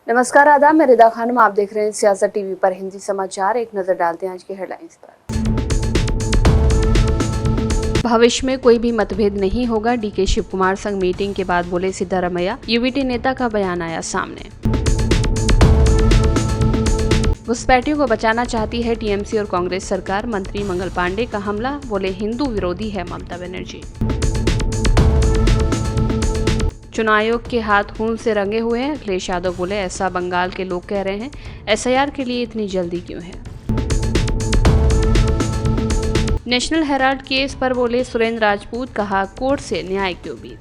नमस्कार, आदाब। मैं रिदा खानम, आप देख रहे हैं सियासत टीवी पर हिंदी समाचार। एक नजर डालते हैं आज की हेडलाइंस पर। भविष्य में कोई भी मतभेद नहीं होगा, डीके शिव कुमार संग मीटिंग के बाद बोले सिद्धारमैया। यूवीटी नेता का बयान आया सामने। घुसपैठियों को बचाना चाहती है टीएमसी और कांग्रेस सरकार, मंत्री मंगल पांडे का हमला, बोले हिंदू विरोधी है ममता बनर्जी। चुनाव आयोग के हाथ खून से रंगे हुए हैं, अखिलेश यादव बोले ऐसा बंगाल के लोग कह रहे हैं, एसआईआर के लिए इतनी जल्दी क्यों है। नेशनल हेराल्ड केस पर बोले सुरेंद्र राजपूत, कहा कोर्ट से न्याय की उम्मीद।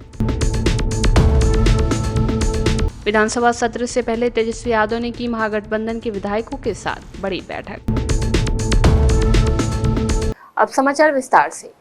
विधानसभा सत्र से पहले तेजस्वी यादव ने की महागठबंधन के विधायकों के साथ बड़ी बैठक। अब समाचार विस्तार से।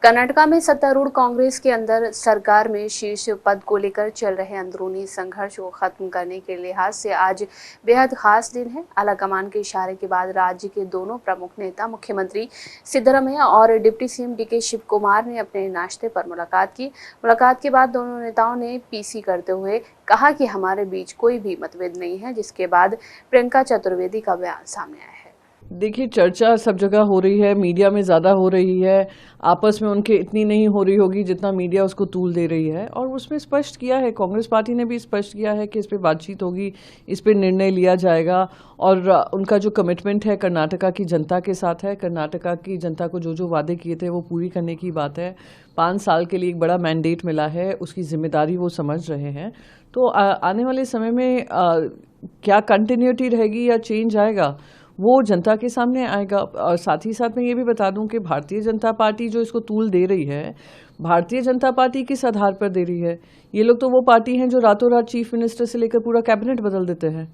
कर्नाटका में सत्तारूढ़ कांग्रेस के अंदर सरकार में शीर्ष पद को लेकर चल रहे अंदरूनी संघर्ष को खत्म करने के लिहाज से आज बेहद खास दिन है। आलाकमान के इशारे के बाद राज्य के दोनों प्रमुख नेता मुख्यमंत्री सिद्धारमैया और deputy CM DK Shivakumar ने अपने नाश्ते पर मुलाकात की। मुलाकात के बाद दोनों नेताओं ने पीसी करते हुए कहा कि हमारे बीच कोई भी मतभेद नहीं है, जिसके बाद प्रियंका चतुर्वेदी का बयान सामने आया है। देखिए, चर्चा सब जगह हो रही है, मीडिया में ज़्यादा हो रही है, आपस में उनके इतनी नहीं हो रही होगी जितना मीडिया उसको तूल दे रही है। और उसमें स्पष्ट किया है, कांग्रेस पार्टी ने भी स्पष्ट किया है कि इस पे बातचीत होगी, इस पे निर्णय लिया जाएगा। और उनका जो कमिटमेंट है कर्नाटका की जनता के साथ है, कर्नाटका की जनता को जो जो वादे किए थे वो पूरी करने की बात है। 5 साल के लिए एक बड़ा मैंडेट मिला है, उसकी जिम्मेदारी वो समझ रहे हैं। तो आने वाले समय में क्या कंटिन्यूटी रहेगी या चेंज आएगा, वो जनता के सामने आएगा। और साथ ही साथ मैं ये भी बता दूं कि भारतीय जनता पार्टी जो इसको तूल दे रही है, भारतीय जनता पार्टी किस आधार पर दे रही है। ये लोग तो वो पार्टी हैं जो रातों रात चीफ मिनिस्टर से लेकर पूरा कैबिनेट बदल देते हैं,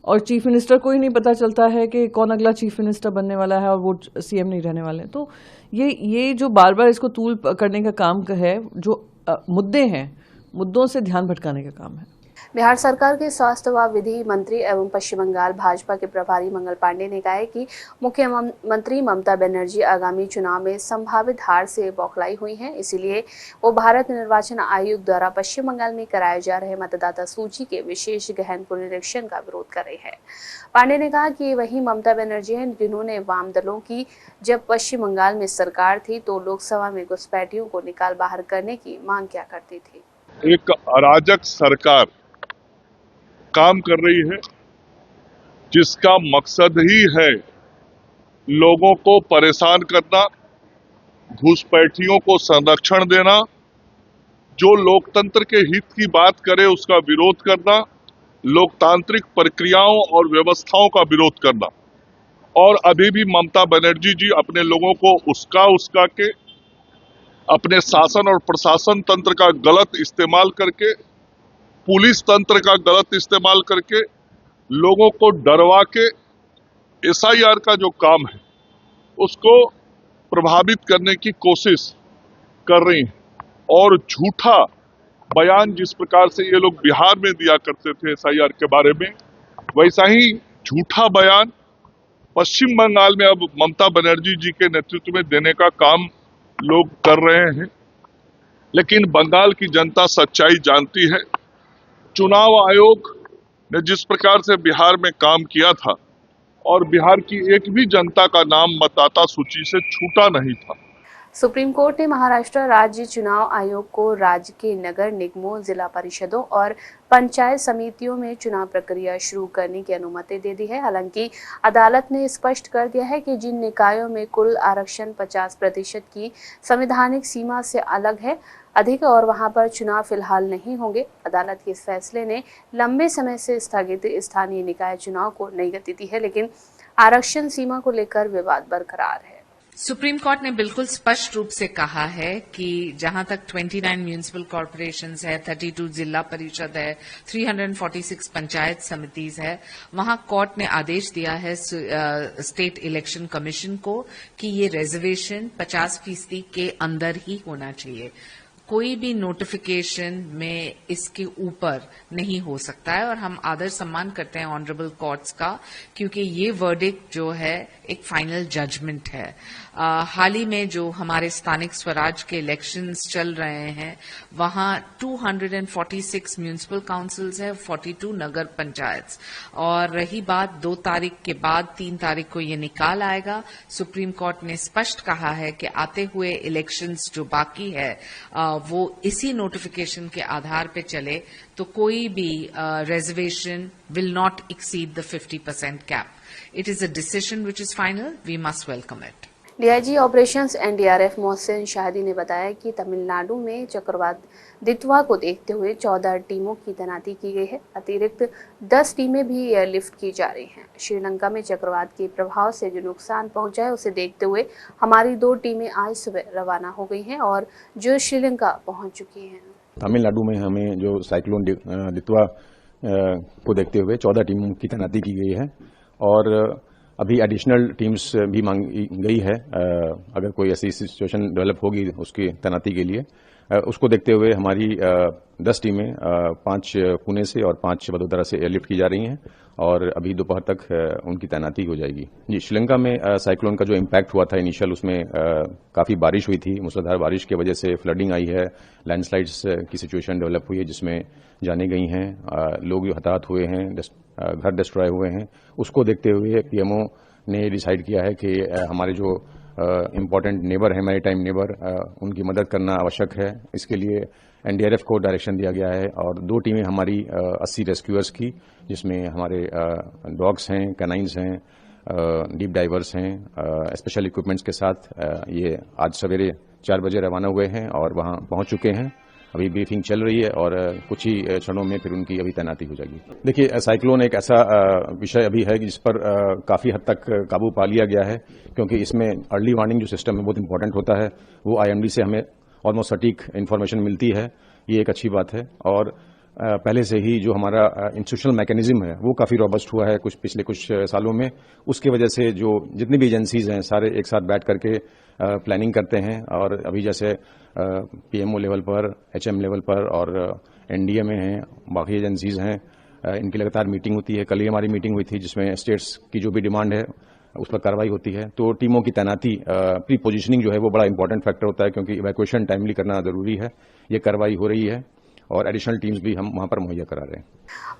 और चीफ मिनिस्टर को ही नहीं पता चलता है कि कौन अगला चीफ मिनिस्टर बनने वाला है, और वो सीएम नहीं रहने वाले हैं। तो ये जो बार बार इसको तूल करने का काम है, जो मुद्दे हैं, मुद्दों से ध्यान भटकाने का काम है। बिहार सरकार के स्वास्थ्य व विधि मंत्री एवं पश्चिम बंगाल भाजपा के प्रभारी मंगल पांडे ने कहा है कि मुख्यमंत्री ममता बनर्जी आगामी चुनाव में संभावित हार से बौखलाई हुई हैं, इसीलिए वो भारत निर्वाचन आयोग द्वारा पश्चिम बंगाल में कराए जा रहे मतदाता सूची के विशेष गहन पुनरीक्षण का विरोध कर रहे हैं। पांडे ने कहा कि वही ममता बनर्जी हैं जिन्होंने वाम दलों की जब पश्चिम बंगाल में सरकार थी तो लोकसभा में घुसपैठियों को निकाल बाहर करने की मांग क्या करती थी। एक अराजक सरकार काम कर रही है जिसका मकसद ही है लोगों को परेशान करना, घुसपैठियों को संरक्षण देना, जो लोकतंत्र के हित की बात करे उसका विरोध करना, लोकतांत्रिक प्रक्रियाओं और व्यवस्थाओं का विरोध करना। और अभी भी ममता बनर्जी जी अपने लोगों को उस्का के अपने शासन और प्रशासन तंत्र का गलत इस्तेमाल करके, पुलिस तंत्र का गलत इस्तेमाल करके, लोगों को डरवा के एसआईआर का जो काम है उसको प्रभावित करने की कोशिश कर रही हैं। और झूठा बयान जिस प्रकार से ये लोग बिहार में दिया करते थे एसआईआर के बारे में, वैसा ही झूठा बयान पश्चिम बंगाल में अब ममता बनर्जी जी के नेतृत्व में देने का काम लोग कर रहे हैं। लेकिन बंगाल की जनता सच्चाई जानती है। चुनाव आयोग ने जिस प्रकार से बिहार में काम किया था, और बिहार की एक भी जनता का नाम मतदाता सूची से छूटा नहीं था। सुप्रीम कोर्ट ने महाराष्ट्र राज्य चुनाव आयोग को राज्य के नगर निगमों, जिला परिषदों और पंचायत समितियों में चुनाव प्रक्रिया शुरू करने की अनुमति दे दी है। हालांकि अदालत ने स्पष्ट कर दिया है कि जिन निकायों में कुल आरक्षण 50% की संवैधानिक सीमा से अधिक और वहां पर चुनाव फिलहाल नहीं होंगे। अदालत के इस फैसले ने लंबे समय से स्थगित स्थानीय निकाय चुनाव को नई गति दी है, लेकिन आरक्षण सीमा को लेकर विवाद बरकरार है। सुप्रीम कोर्ट ने बिल्कुल स्पष्ट रूप से कहा है कि जहां तक 29 म्यूनिसिपल कॉर्पोरेशंस है, 32 जिला परिषद है, 346 पंचायत समितिज है, वहां कोर्ट ने आदेश दिया है स्टेट इलेक्शन कमीशन को कि ये रिजर्वेशन 50% के अंदर ही होना चाहिए। कोई भी नोटिफिकेशन में इसके ऊपर नहीं हो सकता है और हम आदर सम्मान करते हैं ऑनरेबल कोर्ट्स का, क्योंकि ये वर्डिक्ट जो है एक फाइनल जजमेंट है। हाल ही में जो हमारे स्थानिक स्वराज के इलेक्शंस चल रहे हैं वहां 246 म्यूनिसिपल काउंसिल्स है, 42 नगर पंचायत, और रही बात 2 तारीख के बाद 3 तारीख को ये निकाल आएगा। सुप्रीम कोर्ट ने स्पष्ट कहा है कि आते हुए इलेक्शंस जो बाकी है वो इसी नोटिफिकेशन के आधार पे चले, तो कोई भी reservation will not exceed the 50% cap. It is a decision which is final. We must welcome it. DIG operations NDRF Mohsin Shahidi ने बताया कि तमिलनाडु में चक्रवात दितवा को देखते हुए 14 टीमों की तैनाती की गई है। अतिरिक्त 10 टीमें भी एयरलिफ्ट की जा रही हैं। श्रीलंका में चक्रवात के प्रभाव से जो नुकसान पहुंचा है उसे देखते हुए हमारी 2 टीमें आज सुबह रवाना हो गई हैं और जो श्रीलंका पहुंच चुकी हैं। तमिलनाडु में हमें जो साइक्लोन दितवा को देखते हुए 14 टीमों की तैनाती की गई है और अभी एडिशनल टीम्स भी मांगी गई है। अगर कोई ऐसी सिचुएशन डेवलप होगी उसकी तैनाती के लिए, उसको देखते हुए हमारी 10 टीमें 5 पुणे से और 5 वडोदरा से एयरलिफ्ट की जा रही हैं और अभी दोपहर तक उनकी तैनाती हो जाएगी। जी, श्रीलंका में साइक्लोन का जो इम्पैक्ट हुआ था इनिशियल, उसमें काफ़ी बारिश हुई थी। मूसलाधार बारिश की वजह से फ्लडिंग आई है, लैंडस्लाइड्स की सिचुएशन डेवलप हुई है जिसमें जाने गई हैं, लोग हताहत हुए हैं, घर डिस्ट्रॉय हुए हैं। उसको देखते हुए पीएमओ ने डिसाइड किया है कि हमारे जो इम्पोर्टेंट नेबर है, मैरीटाइम नेबर, उनकी मदद करना आवश्यक है। इसके लिए एनडीआरएफ को डायरेक्शन दिया गया है और 2 टीमें हमारी 80 रेस्क्यूअर्स की, जिसमें हमारे डॉग्स हैं, कैनाइन्स हैं, डीप डाइवर्स हैं, स्पेशल इक्विपमेंट्स के साथ ये आज सवेरे 4 बजे रवाना हुए हैं और वहां पहुंच चुके हैं। अभी ब्रीफिंग चल रही है और कुछ ही क्षणों में फिर उनकी अभी तैनाती हो जाएगी। देखिए, साइक्लोन एक ऐसा विषय अभी है जिस पर काफी हद तक काबू पा लिया गया है, क्योंकि इसमें अर्ली वार्निंग जो सिस्टम है बहुत इंपॉर्टेंट होता है। वो आईएमडी से हमें ऑलमोस्ट सटीक इन्फॉर्मेशन मिलती है, ये एक अच्छी बात है। और पहले से ही जो हमारा इंस्टीट्यूशनल मैकेनिज्म है वो काफी रॉबस्ट हुआ है पिछले कुछ सालों में। उसकी वजह से जो जितनी भी एजेंसीज हैं सारे एक साथ बैठ करके प्लानिंग करते हैं और अभी जैसे पीएमओ लेवल पर, एचएम लेवल पर और एनडीए में हैं, बाकी एजेंसीज हैं, इनकी लगातार मीटिंग होती है। कल ही हमारी मीटिंग हुई थी जिसमें स्टेट्स की जो भी डिमांड है उस पर कार्रवाई होती है। तो टीमों की तैनाती, प्री पोजिशनिंग जो है वो बड़ा इंपॉर्टेंट फैक्टर होता है, क्योंकि इवैक्यूएशन टाइमली करना जरूरी है। ये कार्रवाई हो रही है और एडिशनल टीम्स भी हम वहां पर मुहैया करा रहे हैं।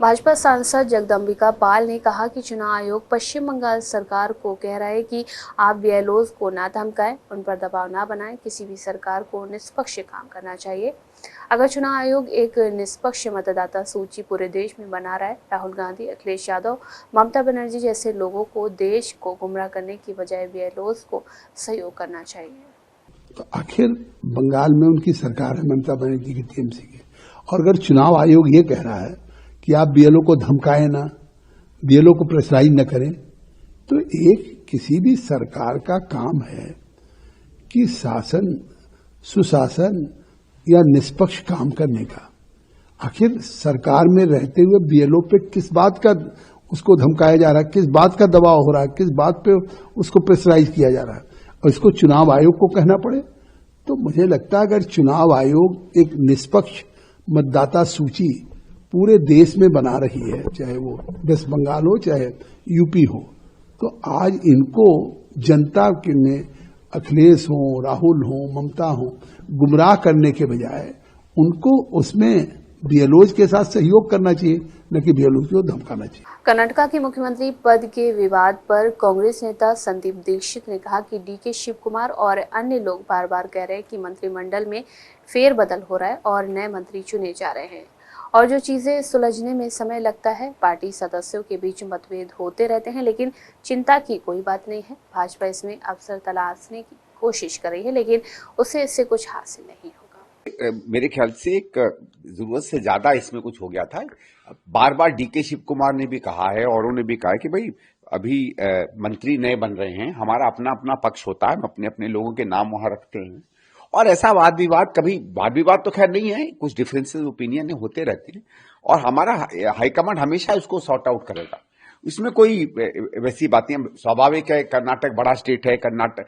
भाजपा सांसद जगदम्बिका पाल ने कहा कि चुनाव आयोग पश्चिम बंगाल सरकार को कह रहा है कि आप बीएलओज को ना धमकाएं, उन पर दबाव ना बनाएं। किसी भी सरकार को निष्पक्ष काम करना चाहिए। अगर चुनाव आयोग एक निष्पक्ष मतदाता सूची पूरे देश में बना रहा है, राहुल गांधी, अखिलेश यादव, ममता बनर्जी जैसे लोगों को देश को गुमराह करने की बजाय बीएलओज को सहयोग करना चाहिए। तो आखिर बंगाल में उनकी सरकार है, ममता बनर्जी की टीएमसी की, और अगर चुनाव आयोग ये कह रहा है कि आप बीएलओ को धमकाएं ना, बीएलओ को प्रेशराइज न करें, तो एक किसी भी सरकार का काम है कि शासन, सुशासन या निष्पक्ष काम करने का। आखिर सरकार में रहते हुए बीएलओ पे किस बात का उसको धमकाया जा रहा है, किस बात का दबाव हो रहा है, किस बात पे उसको प्रेशराइज किया जा रहा है, और इसको चुनाव आयोग को कहना पड़े? तो मुझे लगता है अगर चुनाव आयोग एक निष्पक्ष मतदाता सूची पूरे देश में बना रही है, चाहे वो वेस्ट बंगाल हो चाहे यूपी हो, तो आज इनको जनता के में अखिलेश हो, राहुल हो, ममता हो, गुमराह करने के बजाय उनको उसमें बीएलओज के साथ सहयोग करना चाहिए, न कि बीएलओज को धमकाना चाहिए। कर्नाटका के मुख्यमंत्री पद के विवाद पर कांग्रेस नेता संदीप दीक्षित ने कहा कि डीके शिव कुमार और अन्य लोग बार बार कह रहे हैं कि मंत्रिमंडल में फेरबदल हो रहा है और नए मंत्री चुने जा रहे हैं और जो चीजें सुलझने में समय लगता है। पार्टी सदस्यों के बीच मतभेद होते रहते हैं, लेकिन चिंता की कोई बात नहीं है। भाजपा इसमें अवसर तलाशने की कोशिश कर रही है, लेकिन उसे इससे कुछ हासिल नहीं होगा। मेरे ख्याल से एक जरूरत से ज्यादा इसमें कुछ हो गया था। बार बार डीके शिव कुमार ने भी कहा है और उन्होंने भी कहा है कि भाई अभी मंत्री नए बन रहे हैं, हमारा अपना अपना पक्ष होता है, हम अपने अपने लोगों के नाम वहां रखते हैं और ऐसा वाद विवाद तो खैर नहीं है, कुछ डिफरेंसेस ओपिनियन होते रहते हैं और हमारा हाईकमांड हमेशा उसको सॉर्ट आउट करेगा। इसमें कोई वैसी बातें, स्वाभाविक है, कर्नाटक बड़ा स्टेट है, कर्नाटक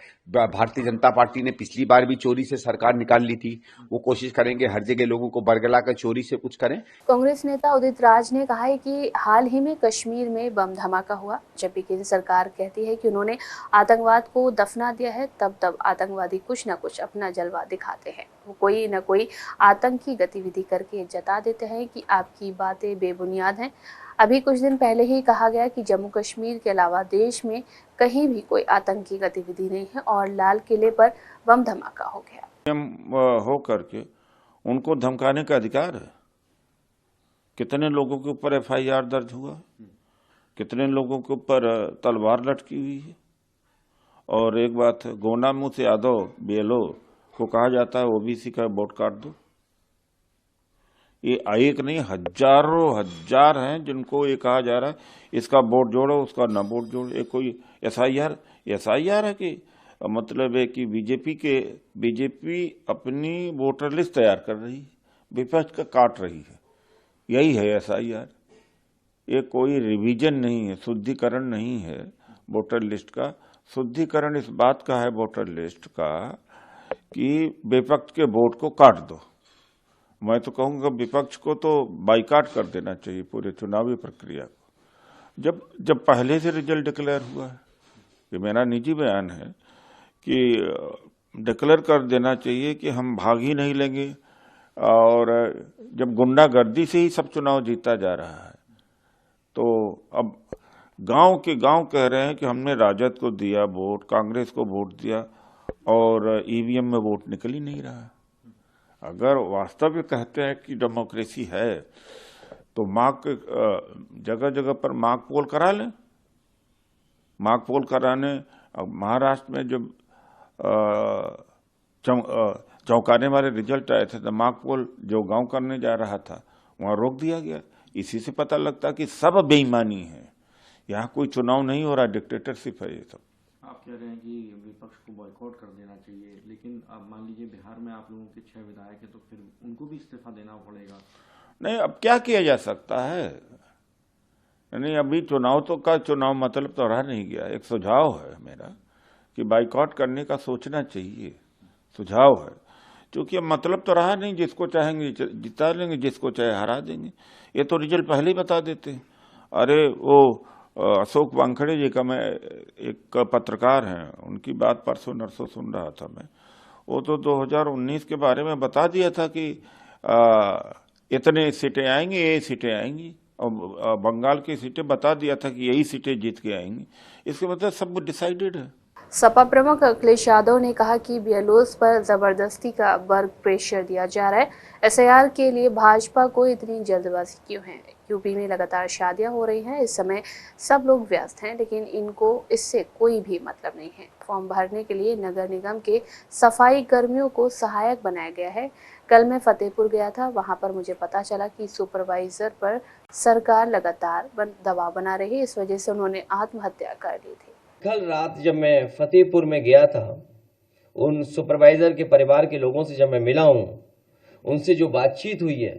भारतीय जनता पार्टी ने पिछली बार भी चोरी से सरकार निकाल ली थी, वो कोशिश करेंगे हर जगह लोगों को बरगला कर चोरी से कुछ करें। कांग्रेस नेता उदित राज ने कहा है कि हाल ही में कश्मीर में बम धमाका हुआ, जबकि केंद्र सरकार कहती है कि उन्होंने आतंकवाद को दफना दिया है। तब आतंकवादी कुछ न कुछ अपना जलवा दिखाते हैं, वो कोई न कोई आतंकी गतिविधि करके जता देते हैं कि आपकी बातें बेबुनियाद हैं। अभी कुछ दिन पहले ही कहा गया कि जम्मू कश्मीर के अलावा देश में कहीं भी कोई आतंकी गतिविधि नहीं है और लाल किले पर बम धमाका हो गया। हो करके उनको धमकाने का अधिकार है। कितने लोगों के ऊपर FIR दर्ज हुआ, कितने लोगों के ऊपर तलवार लटकी हुई है। और एक बात, गोंडा मुँह से यादव BLO को कहा जाता है OBC का वोट काट दो। ये एक नहीं, हजारों हजार हैं जिनको ये कहा जा रहा है इसका वोट जोड़ो, उसका न वोट जोड़ो। ये कोई SIR है कि मतलब है कि बीजेपी अपनी वोटर लिस्ट तैयार कर रही है, विपक्ष का काट रही है। यही है SIR। ये कोई रिवीजन नहीं है, शुद्धिकरण नहीं है वोटर लिस्ट का। शुद्धिकरण इस बात का है वोटर लिस्ट का कि विपक्ष के वोट को काट दो। मैं तो कहूंगा विपक्ष को तो बाइकाट कर देना चाहिए पूरे चुनावी प्रक्रिया को। जब पहले से रिजल्ट डिक्लेयर हुआ है, ये मेरा निजी बयान है कि डिक्लेयर कर देना चाहिए कि हम भाग ही नहीं लेंगे। और जब गुंडागर्दी से ही सब चुनाव जीता जा रहा है, तो अब गांव के गांव कह रहे हैं कि हमने राजद को दिया वोट, कांग्रेस को वोट दिया और EVM में वोट निकल ही नहीं रहा। अगर वास्तव में कहते हैं कि डेमोक्रेसी है तो जगह जगह पर मॉक पोल करा लें। मॉक पोल कराने महाराष्ट्र में जब चौंकाने वाले रिजल्ट आए थे तो मॉक पोल जो गांव करने जा रहा था वहां रोक दिया गया। इसी से पता लगता कि सब बेईमानी है, यहाँ कोई चुनाव नहीं हो रहा, डिक्टेटरशिप है ये सब। आप कह रहे हैं कि विपक्ष को बॉयकॉट कर देना चाहिए, लेकिन अब मान लीजिए बिहार में आप लोगों के 6 विधायक हैं तो फिर उनको भी इस्तीफा देना पड़ेगा। नहीं, अब क्या किया जा सकता है? नहीं, अभी चुनाव मतलब तो रहा नहीं गया। एक सुझाव है मेरा कि बाइकॉट करने का सोचना चाहिए, सुझाव है, क्योंकि अब मतलब तो रहा नहीं। जिसको चाहेंगे जिता लेंगे, जिसको चाहे हरा देंगे। ये तो रिजल्ट पहले ही बता देते हैं। अरे वो अशोक वानखेड़े जी का, मैं एक पत्रकार हैं, उनकी बात परसों नरसों सुन रहा था मैं। वो तो 2019 के बारे में बता दिया था कि इतने सीटें आएंगी, ये सीटें आएंगी, और बंगाल की सीटें बता दिया था कि यही सीटें जीत के आएंगी। इसके मतलब सब डिसाइडेड है। सपा प्रमुख अखिलेश यादव ने कहा कि BLOs पर जबरदस्ती का वर्क प्रेशर दिया जा रहा है। SIR के लिए भाजपा को इतनी जल्दबाजी क्यों है? यूपी में लगातार शादियां हो रही हैं, इस समय सब लोग व्यस्त हैं, लेकिन इनको इससे कोई भी मतलब नहीं है। फॉर्म भरने के लिए नगर निगम के सफाई कर्मियों को सहायक बनाया गया है। कल मैं फतेहपुर गया था, वहां पर मुझे पता चला कि सुपरवाइजर पर सरकार लगातार दबाव बना रही है, इस वजह से उन्होंने आत्महत्या कर ली थी। कल रात जब मैं फतेहपुर में गया था, उन सुपरवाइजर के परिवार के लोगों से जब मैं मिला हूं, उनसे जो बातचीत हुई है,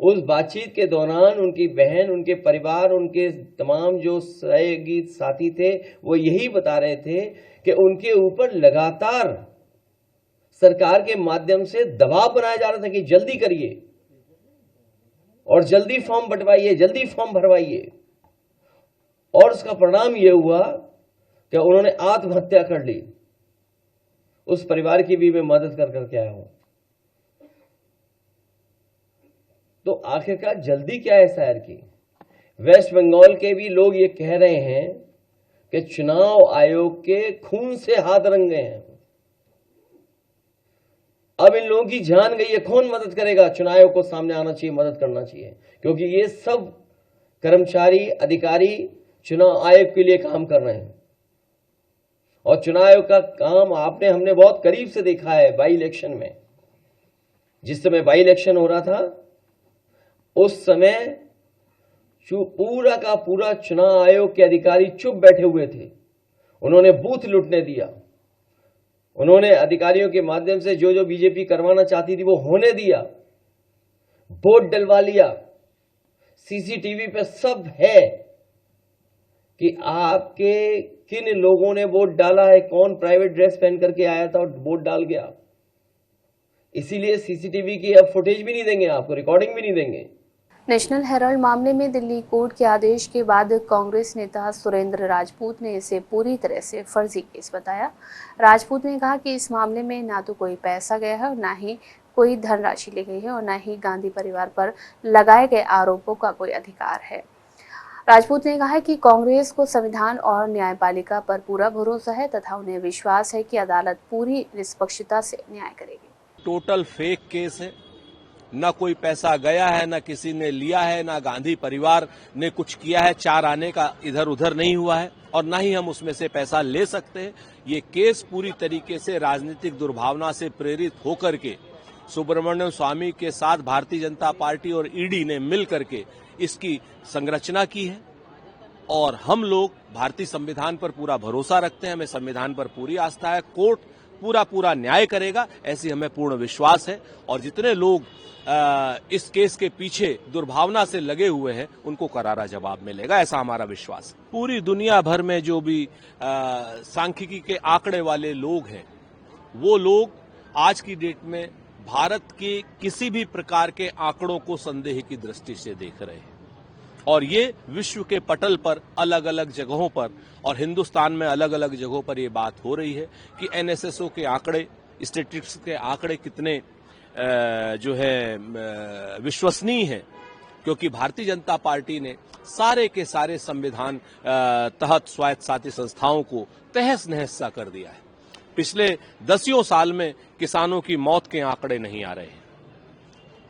उस बातचीत के दौरान उनकी बहन, उनके परिवार, उनके तमाम जो सहयोगी साथी थे, वो यही बता रहे थे कि उनके ऊपर लगातार सरकार के माध्यम से दबाव बनाया जा रहा था कि जल्दी करिए और जल्दी फॉर्म बंटवाइए, जल्दी फॉर्म भरवाइए। और उसका परिणाम यह हुआ कि उन्होंने आत्महत्या कर ली। उस परिवार की भी मैं मदद कर करके आया हूं। तो आखिरकार जल्दी क्या है SIR की? वेस्ट बंगाल के भी लोग ये कह रहे हैं कि चुनाव आयोग के खून से हाथ रंगे हैं। अब इन लोगों की जान गई है, कौन मदद करेगा? चुनाव आयोग को सामने आना चाहिए, मदद करना चाहिए, क्योंकि ये सब कर्मचारी, अधिकारी चुनाव आयोग के लिए काम कर रहे हैं। और चुनाव आयोग का काम हमने बहुत करीब से देखा है बाई इलेक्शन में। जिस समय बाई इलेक्शन हो रहा था, उस समय पूरा का पूरा चुनाव आयोग के अधिकारी चुप बैठे हुए थे। उन्होंने बूथ लूटने दिया, उन्होंने अधिकारियों के माध्यम से जो जो बीजेपी करवाना चाहती थी वो होने दिया, वोट डलवा लिया, CCTV पे सब है। कि आपके किन लोगों ने वोट डाला है, कौन प्राइवेट ड्रेस पहन करके आया था और वोट डाल गया। इसीलिए सीसीटीवी की अब फुटेज भी नहीं देंगे आपको, रिकॉर्डिंग भी नहीं देंगे। नेशनल हेराल्ड मामले में दिल्ली कोर्ट के आदेश के बाद कांग्रेस नेता सुरेंद्र राजपूत ने इसे पूरी तरह से फर्जी केस बताया। राजपूत ने कहा कि इस मामले में ना तो कोई पैसा गया है और ना ही कोई धनराशि ली गई है और न ही गांधी परिवार पर लगाए गए आरोपों का कोई अधिकार है। राजपूत ने कहा कि कांग्रेस को संविधान और न्यायपालिका पर पूरा भरोसा है तथा उन्हें विश्वास है कि अदालत पूरी निष्पक्षता से न्याय करेगी। टोटल फेक केस है, न कोई पैसा गया है, न किसी ने लिया है, न गांधी परिवार ने कुछ किया है, 4 आने का इधर उधर नहीं हुआ है और न ही हम उसमें से पैसा ले सकते हैं। ये केस पूरी तरीके से राजनीतिक दुर्भावना से प्रेरित होकर के सुब्रमण्यम स्वामी के साथ भारतीय जनता पार्टी और ईडी ने मिल करके इसकी संरचना की है और हम लोग भारतीय संविधान पर पूरा भरोसा रखते हैं, हमें संविधान पर पूरी आस्था है। कोर्ट पूरा न्याय करेगा, ऐसी हमें पूर्ण विश्वास है और जितने लोग इस केस के पीछे दुर्भावना से लगे हुए हैं उनको करारा जवाब मिलेगा, ऐसा हमारा विश्वास है। पूरी दुनिया भर में जो भी सांख्यिकी के आंकड़े वाले लोग हैं वो लोग आज की डेट में भारत के किसी भी प्रकार के आंकड़ों को संदेह की दृष्टि से देख रहे हैं और ये विश्व के पटल पर अलग अलग जगहों पर और हिंदुस्तान में अलग अलग जगहों पर ये बात हो रही है कि एनएसएसओ के आंकड़े, स्टैटिस्टिक्स के आंकड़े कितने जो है विश्वसनीय है, क्योंकि भारतीय जनता पार्टी ने सारे के सारे संविधान तहत स्वायत्तशासी संस्थाओं को तहस नहस सा कर दिया है। पिछले 10 साल में किसानों की मौत के आंकड़े नहीं आ रहे हैं,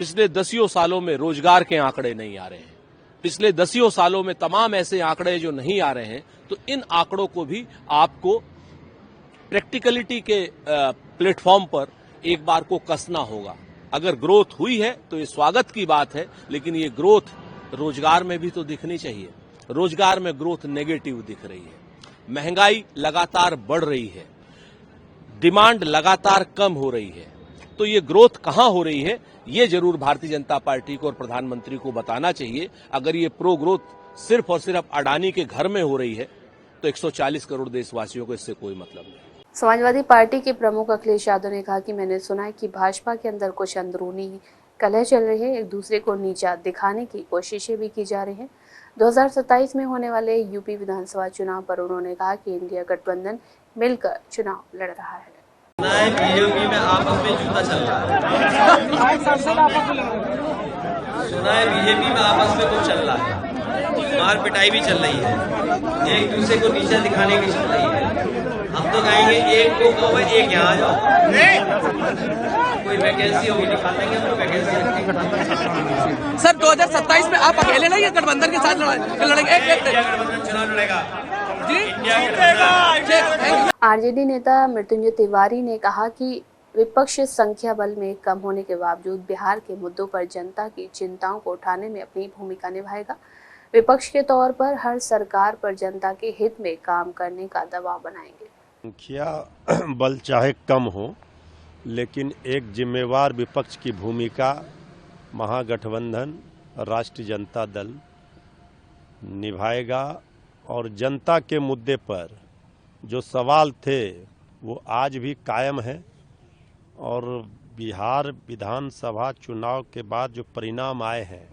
पिछले 10 सालों में रोजगार के आंकड़े नहीं आ रहे हैं, पिछले 10 सालों में तमाम ऐसे आंकड़े जो नहीं आ रहे हैं, तो इन आंकड़ों को भी आपको प्रैक्टिकलिटी के प्लेटफॉर्म पर एक बार को कसना होगा। अगर ग्रोथ हुई है तो ये स्वागत की बात है, लेकिन ये ग्रोथ रोजगार में भी तो दिखनी चाहिए। रोजगार में ग्रोथ नेगेटिव दिख रही है, महंगाई लगातार बढ़ रही है, डिमांड लगातार कम हो रही है, तो ये ग्रोथ कहां हो रही है ये जरूर भारतीय जनता पार्टी को और प्रधानमंत्री को बताना चाहिए। अगर ये प्रो ग्रोथ सिर्फ और सिर्फ अडानी के घर में हो रही है तो 140 करोड़ देशवासियों को इससे कोई मतलब नहीं। समाजवादी पार्टी के प्रमुख अखिलेश यादव ने कहा कि मैंने सुना है कि भाजपा के अंदर कुछ अंदरूनी कलह चल रही है, एक दूसरे को नीचा दिखाने की कोशिशें भी की जा रही हैं। 2027 में होने वाले यूपी विधानसभा चुनाव पर उन्होंने कहा कि इंडिया गठबंधन मिलकर चुनाव लड़ रहा है। बीजेपी में आपस में जूता चल रहा है, सुना है बीजेपी में आपस में कुछ चल रहा है, मार पिटाई भी चल रही है, एक दूसरे को नीचा दिखाने की चल रही है। हम तो कहेंगे एक को कहो एक यहाँ आ जाओ, कोई वैकेंसी होगी निकाल देंगे, हम वैकेंसी। सर 2027 में आप अकेले नहीं गठबंधन के साथ लड़ेंगे? गठबंधन चुनाव लड़ेगा जी। आरजेडी नेता मृत्युंजय तिवारी ने कहा कि विपक्ष संख्या बल में कम होने के बावजूद बिहार के मुद्दों पर जनता की चिंताओं को उठाने में अपनी भूमिका निभाएगा। विपक्ष के तौर पर हर सरकार पर जनता के हित में काम करने का दबाव बनाएंगे। संख्या बल चाहे कम हो, लेकिन एक जिम्मेवार विपक्ष की भूमिका महागठबंधन राष्ट्रीय जनता दल निभाएगा और जनता के मुद्दे पर जो सवाल थे वो आज भी कायम है और बिहार विधानसभा चुनाव के बाद जो परिणाम आए हैं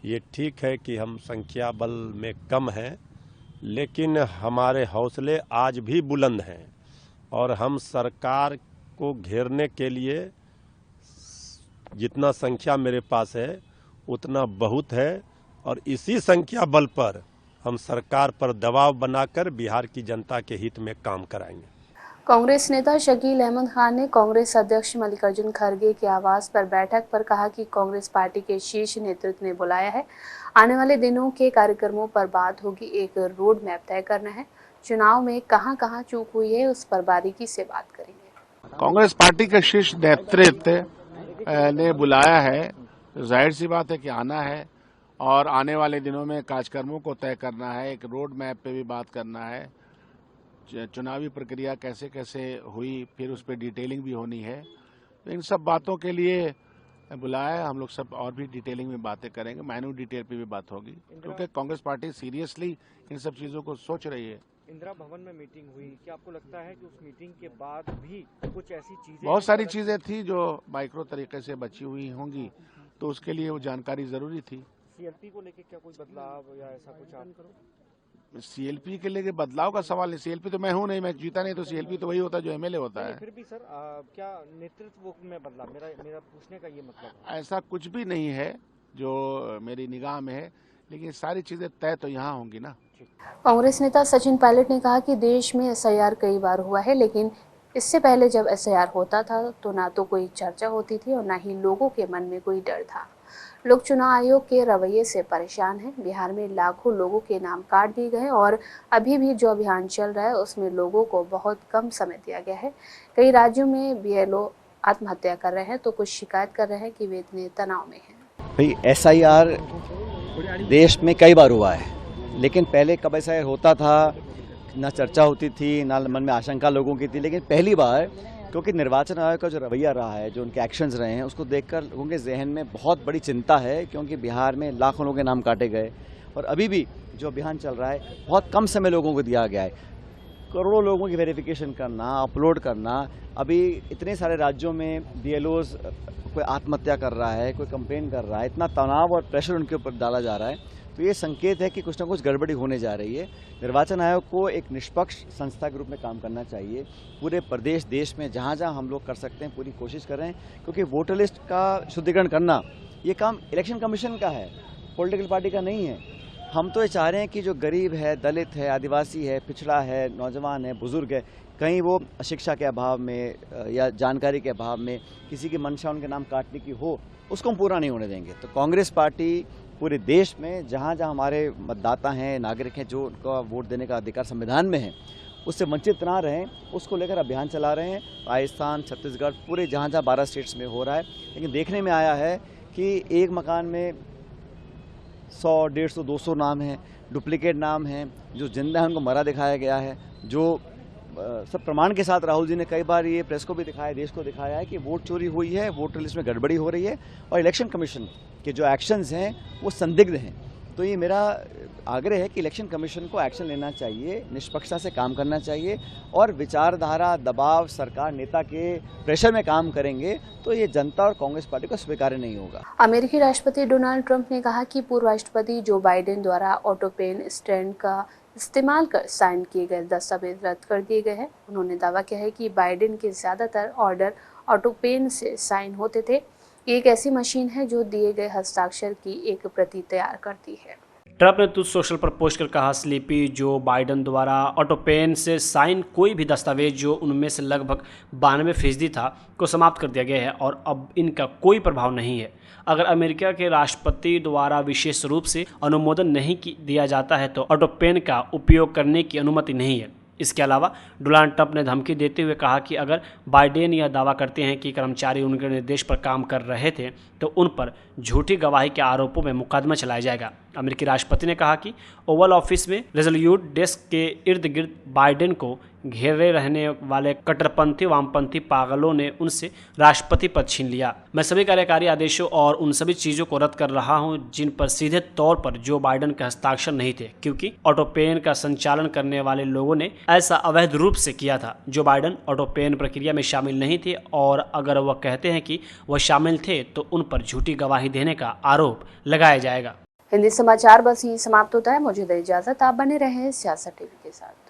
ये ठीक है कि हम संख्या बल में कम हैं, लेकिन हमारे हौसले आज भी बुलंद हैं और हम सरकार को घेरने के लिए जितना संख्या मेरे पास है उतना बहुत है और इसी संख्या बल पर हम सरकार पर दबाव बनाकर बिहार की जनता के हित में काम कराएंगे। कांग्रेस नेता शकील अहमद खान ने कांग्रेस अध्यक्ष मल्लिकार्जुन खड़गे के आवास पर बैठक पर कहा कि कांग्रेस पार्टी के शीर्ष नेतृत्व ने बुलाया है, आने वाले दिनों के कार्यक्रमों पर बात होगी, एक रोड मैप तय करना है, चुनाव में कहां कहां चूक हुई है उस पर बारीकी से बात करेंगे। कांग्रेस पार्टी के शीर्ष नेतृत्व ने बुलाया है, जाहिर सी बात है कि आना है और आने वाले दिनों में कार्यक्रमों को तय करना है, एक रोड मैप पे भी बात करना है, चुनावी प्रक्रिया कैसे कैसे हुई फिर उस पर डिटेलिंग भी होनी है। तो इन सब बातों के लिए बुलाया है। हम लोग सब और भी डिटेलिंग में बातें करेंगे, माइन्यूट डिटेल पे भी बात होगी, क्योंकि कांग्रेस पार्टी सीरियसली इन सब चीज़ों को सोच रही है। इंदिरा भवन में मीटिंग हुई, क्या आपको लगता है कि उस मीटिंग के बाद भी कुछ ऐसी चीजें, बहुत सारी चीज़ें थी जो माइक्रो तरीके से बची हुई होंगी, तो उसके लिए वो जानकारी ज़रूरी थी। सीएलपी को लेकर क्या कोई बदलाव या ऐसा कुछ आप? सीएलपी के लिए बदलाव का सवाल नहीं, सीएलपी तो मैं हूं नहीं, मैं जीता नहीं, तो सीएलपी तो वही होता है जो एमएलए होता है। फिर भी सर क्या नेतृत्व में बदलाव, मेरा पूछने का ये मतलब ऐसा कुछ भी नहीं है जो मेरी निगाह में है, लेकिन सारी चीजें तय तो यहाँ होंगी ना। कांग्रेस नेता सचिन पायलट ने कहा कि देश में एसआईआर कई बार हुआ है, लेकिन इससे पहले जब एसआईआर होता था तो ना तो कोई चर्चा होती थी और ना ही लोगों के मन में कोई डर था। लोग चुनाव आयोग के रवैये से परेशान हैं। बिहार में लाखों लोगों के नाम काट दिए गए और अभी भी जो अभियान चल रहा है उसमें लोगों को बहुत कम समय दिया गया है। कई राज्यों में बीएलओ आत्महत्या कर रहे हैं तो कुछ शिकायत कर रहे हैं कि वे इतने तनाव में हैं। भाई एसआईआर देश में कई बार हुआ है, लेकिन पहले कब एसआईआर होता था ना चर्चा होती थी, ना मन में आशंका लोगों की थी, लेकिन पहली बार क्योंकि निर्वाचन आयोग का जो रवैया रहा है, जो उनके एक्शंस रहे हैं, उसको देखकर लोगों के जहन में बहुत बड़ी चिंता है, क्योंकि बिहार में लाखों लोगों के नाम काटे गए और अभी भी जो अभियान चल रहा है बहुत कम समय लोगों को दिया गया है। करोड़ों लोगों की वेरिफिकेशन करना, अपलोड करना, अभी इतने सारे राज्यों में बीएलओज कोई आत्महत्या कर रहा है, कोई कंप्लेन कर रहा है, इतना तनाव और प्रेशर उनके ऊपर डाला जा रहा है, तो ये संकेत है कि कुछ ना कुछ गड़बड़ी होने जा रही है। निर्वाचन आयोग को एक निष्पक्ष संस्था के रूप में काम करना चाहिए। पूरे प्रदेश देश में जहाँ जहाँ हम लोग कर सकते हैं पूरी कोशिश कर रहे हैं, क्योंकि वोटर लिस्ट का शुद्धिकरण करना ये काम इलेक्शन कमीशन का है, पॉलिटिकल पार्टी का नहीं है। हम तो ये चाह रहे हैं कि जो गरीब है, दलित है, आदिवासी है, पिछड़ा है, नौजवान है, बुजुर्ग है, कहीं वो शिक्षा के अभाव में या जानकारी के अभाव में किसी की मंशा उनके नाम काटने की हो, उसको हम पूरा नहीं होने देंगे। तो कांग्रेस पार्टी पूरे देश में जहाँ जहाँ हमारे मतदाता हैं, नागरिक हैं, जो उनका वोट देने का अधिकार संविधान में है, उससे वंचित ना रहें, उसको लेकर अभियान चला रहे हैं। राजस्थान, छत्तीसगढ़, पूरे जहाँ जहाँ 12 स्टेट्स में हो रहा है। लेकिन देखने में आया है कि एक मकान में 100, 150, 200 नाम हैं, डुप्लीकेट नाम हैं, जो जिंदा है उनको मरा दिखाया गया है, जो सब प्रमाण के साथ राहुल जी ने कई बार ये प्रेस को भी दिखाया, देश को दिखाया है कि वोट चोरी हुई है, वोटर लिस्ट में गड़बड़ी हो रही है और इलेक्शन कमीशन के जो एक्शंस हैं वो संदिग्ध हैं। तो ये मेरा आग्रह है कि इलेक्शन कमीशन को एक्शन लेना चाहिए, निष्पक्षता से काम करना चाहिए और विचारधारा, दबाव, सरकार, नेता के प्रेशर में काम करेंगे तो ये जनता और कांग्रेस पार्टी को स्वीकार्य नहीं होगा। अमेरिकी राष्ट्रपति डोनाल्ड ट्रंप ने कहा कि पूर्व राष्ट्रपति जो बाइडेन द्वारा ऑटो पेन स्टैंड का इस्तेमाल कर साइन किए गए दस्तावेज रद्द कर दिए गए हैं। उन्होंने दावा किया है कि बाइडेन के ज़्यादातर ऑर्डर ऑटो पेन से साइन होते थे। ये एक ऐसी मशीन है जो दिए गए हस्ताक्षर की एक प्रति तैयार करती है। ट्रंप ने ट्रूथ सोशल पर पोस्ट कर कहा, स्लीपी जो बाइडेन द्वारा ऑटो पेन से साइन कोई भी दस्तावेज जो उनमें से लगभग 92% था को समाप्त कर दिया गया है और अब इनका कोई प्रभाव नहीं है। अगर अमेरिका के राष्ट्रपति द्वारा विशेष रूप से अनुमोदन नहीं दिया जाता है तो ऑटो पेन का उपयोग करने की अनुमति नहीं है। इसके अलावा डोनाल्ड ट्रंप ने धमकी देते हुए कहा कि अगर बाइडेन यह दावा करते हैं कि कर्मचारी उनके निर्देश पर काम कर रहे थे तो उन पर झूठी गवाही के आरोपों में मुकदमा चलाया जाएगा। अमेरिकी राष्ट्रपति ने कहा कि ओवल ऑफिस में रेजोल्यूट डेस्क के इर्द गिर्द बाइडेन को घेरे रहने वाले कट्टरपंथी वामपंथी पागलों ने उनसे राष्ट्रपति पद छीन लिया। मैं सभी कार्यकारी आदेशों और उन सभी चीजों को रद्द कर रहा हूं जिन पर सीधे तौर पर जो बाइडेन के हस्ताक्षर नहीं थे, क्योंकि ऑटो पेन का संचालन करने वाले लोगों ने ऐसा अवैध रूप से किया था। जो बाइडेन ऑटो पेन प्रक्रिया में शामिल नहीं थे और अगर वह कहते हैं कि वह शामिल थे तो उन पर झूठी गवाही देने का आरोप लगाया जाएगा। हिंदी समाचार बस यही समाप्त होता है। मुझे दे इजाजत। आप बने रहे सियासत टीवी के साथ।